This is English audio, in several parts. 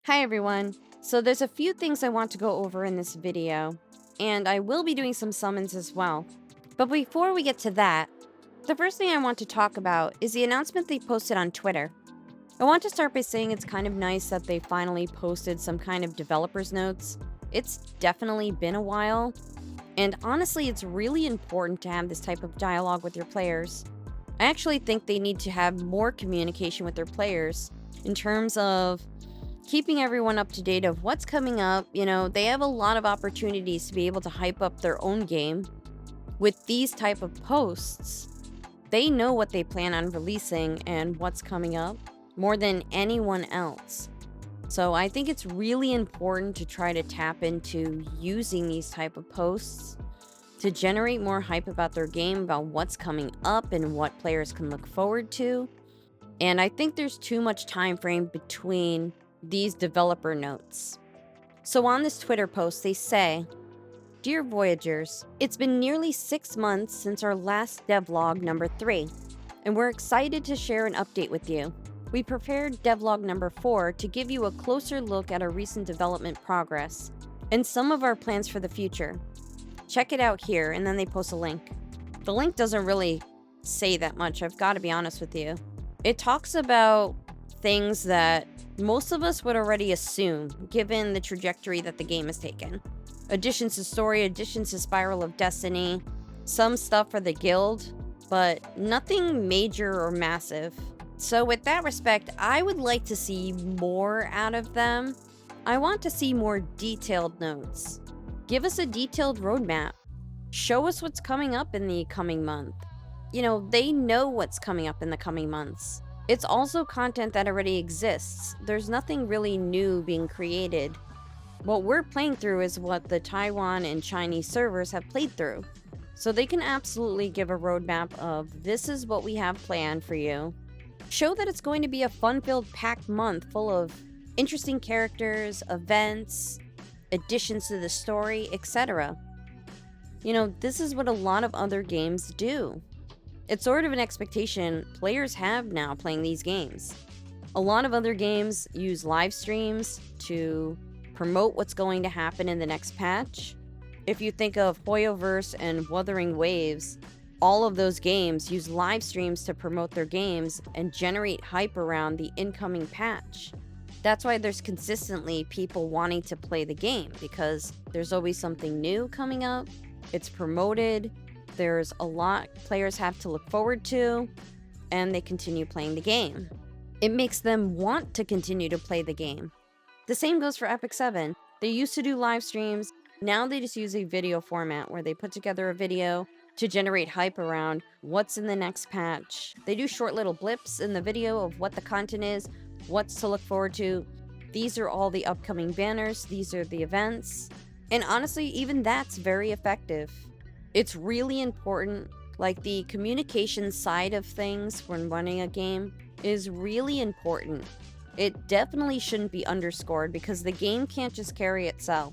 Hi everyone. So there's a few things I want to go over in this video, and I will be doing some summons as well. But before we get to that, the first thing I want to talk about is the announcement they posted on Twitter. I want to start by saying it's kind of nice that they finally posted some kind of developer's notes. It's definitely been a while, and honestly, it's really important to have this type of dialogue with your players. I actually think they need to have more communication with their players in terms of keeping everyone up to date of what's coming up. They have a lot of opportunities to be able to hype up their own game with these type of posts. They know what they plan on releasing and what's coming up more than anyone else. So I think it's really important to try to tap into using these type of posts to generate more hype about their game, about what's coming up and what players can look forward to. And I think there's too much time frame between these developer notes. So on this Twitter post, they say, "Dear Voyagers, it's been nearly 6 months since our last devlog number 3, and we're excited to share an update with you. We prepared devlog number 4 to give you a closer look at our recent development progress and some of our plans for the future. Check it out here," and then they post a link. The link doesn't really say that much, I've got to be honest with you. It talks about things that most of us would already assume, given the trajectory that the game has taken. Additions to story, additions to Spiral of Destiny, some stuff for the guild, but nothing major or massive. So with that respect, I would like to see more out of them. I want to see more detailed notes. Give us a detailed roadmap. Show us what's coming up in the coming month. They know what's coming up in the coming months. It's also content that already exists. There's nothing really new being created. What we're playing through is what the Taiwan and Chinese servers have played through. So they can absolutely give a roadmap of this is what we have planned for you. Show that it's going to be a fun-filled, packed month full of interesting characters, events, additions to the story, etc. This is what a lot of other games do. It's sort of an expectation players have now playing these games. A lot of other games use live streams to promote what's going to happen in the next patch. If you think of Hoyoverse and Wuthering Waves, all of those games use live streams to promote their games and generate hype around the incoming patch. That's why there's consistently people wanting to play the game, because there's always something new coming up. It's promoted. There's a lot players have to look forward to, and they continue playing the game. It makes them want to continue to play the game. The same goes for Epic 7. They used to do live streams. Now they just use a video format where they put together a video to generate hype around what's in the next patch. They do short little blips in the video of what the content is, what's to look forward to. These are all the upcoming banners. These are the events. And honestly, even that's very effective. It's really important. Like, the communication side of things when running a game is really important. It definitely shouldn't be underscored because the game can't just carry itself.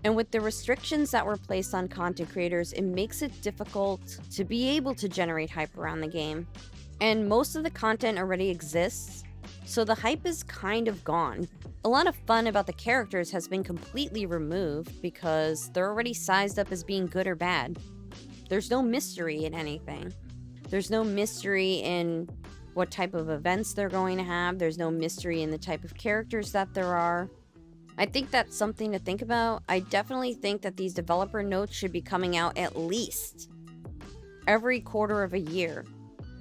And with the restrictions that were placed on content creators, it makes it difficult to be able to generate hype around the game. And most of the content already exists, so the hype is kind of gone. A lot of fun about the characters has been completely removed because they're already sized up as being good or bad. There's no mystery in anything. There's no mystery in what type of events they're going to have. There's no mystery in the type of characters that there are. I think that's something to think about. I definitely think that these developer notes should be coming out at least every quarter of a year.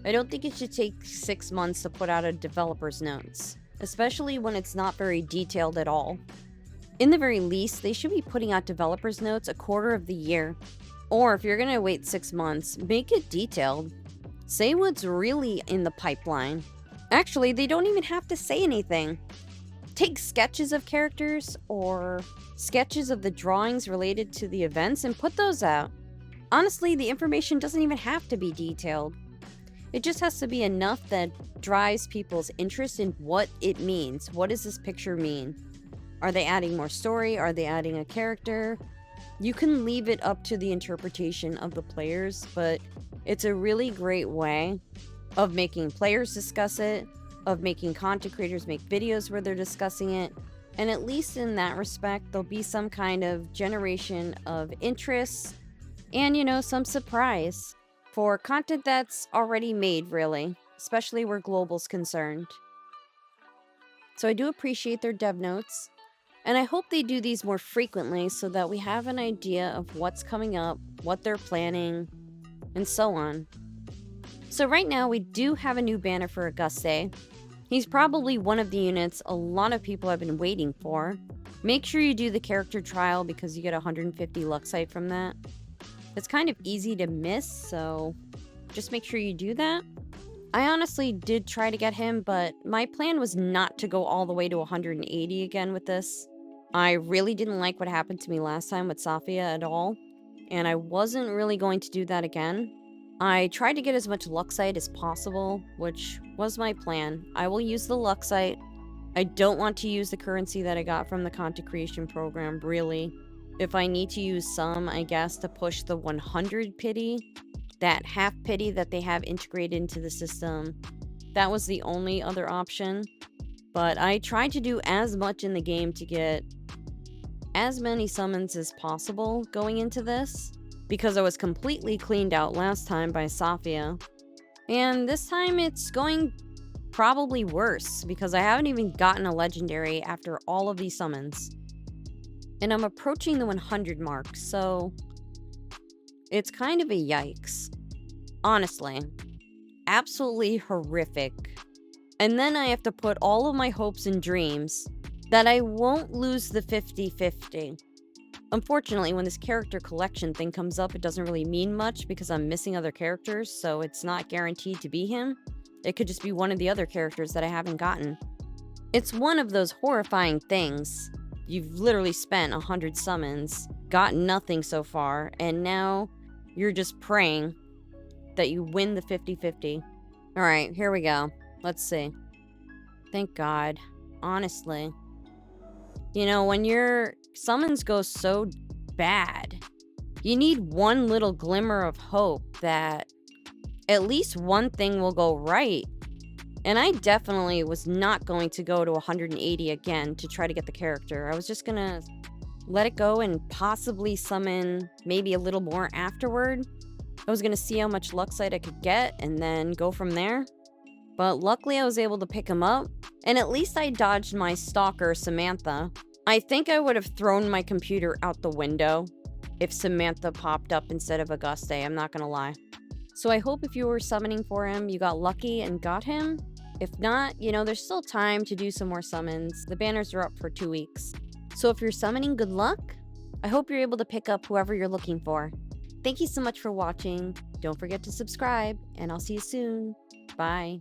I don't think it should take 6 months to put out a developer's notes, especially when it's not very detailed at all. In the very least, they should be putting out developer's notes a quarter of the year. Or if you're going to wait 6 months, make it detailed. Say what's really in the pipeline. Actually, they don't even have to say anything. Take sketches of characters or sketches of the drawings related to the events and put those out. Honestly, the information doesn't even have to be detailed. It just has to be enough that drives people's interest in what it means. What does this picture mean? Are they adding more story? Are they adding a character? You can leave it up to the interpretation of the players, but it's a really great way of making players discuss it, of making content creators make videos where they're discussing it, And at least in that respect, there'll be some kind of generation of interest and, some surprise for content that's already made, really, especially where global's concerned. So I do appreciate their dev notes, and I hope they do these more frequently so that we have an idea of what's coming up, what they're planning, and so on. So right now, we do have a new banner for Auguste. He's probably one of the units a lot of people have been waiting for. Make sure you do the character trial because you get 150 Luxite from that. It's kind of easy to miss, so just make sure you do that. I honestly did try to get him, but my plan was not to go all the way to 180 again with this. I really didn't like what happened to me last time with Safia at all, and I wasn't really going to do that again. I tried to get as much Luxite as possible, which was my plan. I will use the Luxite. I don't want to use the currency that I got from the content creation program, really. If I need to use some, I guess, to push the 100 pity, that half pity that they have integrated into the system, that was the only other option. But I tried to do as much in the game to get as many summons as possible going into this, because I was completely cleaned out last time by Safia. And this time it's going probably worse, because I haven't even gotten a legendary after all of these summons. And I'm approaching the 100 mark, so it's kind of a yikes. Honestly. Absolutely horrific. And then I have to put all of my hopes and dreams that I won't lose the 50-50. Unfortunately, when this character collection thing comes up, it doesn't really mean much because I'm missing other characters, so it's not guaranteed to be him. It could just be one of the other characters that I haven't gotten. It's one of those horrifying things. You've literally spent 100 summons, got nothing so far, and now you're just praying that you win the 50-50. Alright, here we go. Let's see. Thank God. Honestly. When your summons go so bad, you need one little glimmer of hope that at least one thing will go right. And I definitely was not going to go to 180 again to try to get the character. I was just gonna let it go and possibly summon maybe a little more afterward. I was gonna see how much Luxite I could get and then go from there. But luckily I was able to pick him up, and at least I dodged my Stalker, Samantha. I think I would have thrown my computer out the window if Samantha popped up instead of Auguste, I'm not gonna lie. So I hope if you were summoning for him, you got lucky and got him. If not, there's still time to do some more summons. The banners are up for 2 weeks. So if you're summoning, good luck. I hope you're able to pick up whoever you're looking for. Thank you so much for watching. Don't forget to subscribe, and I'll see you soon. Bye.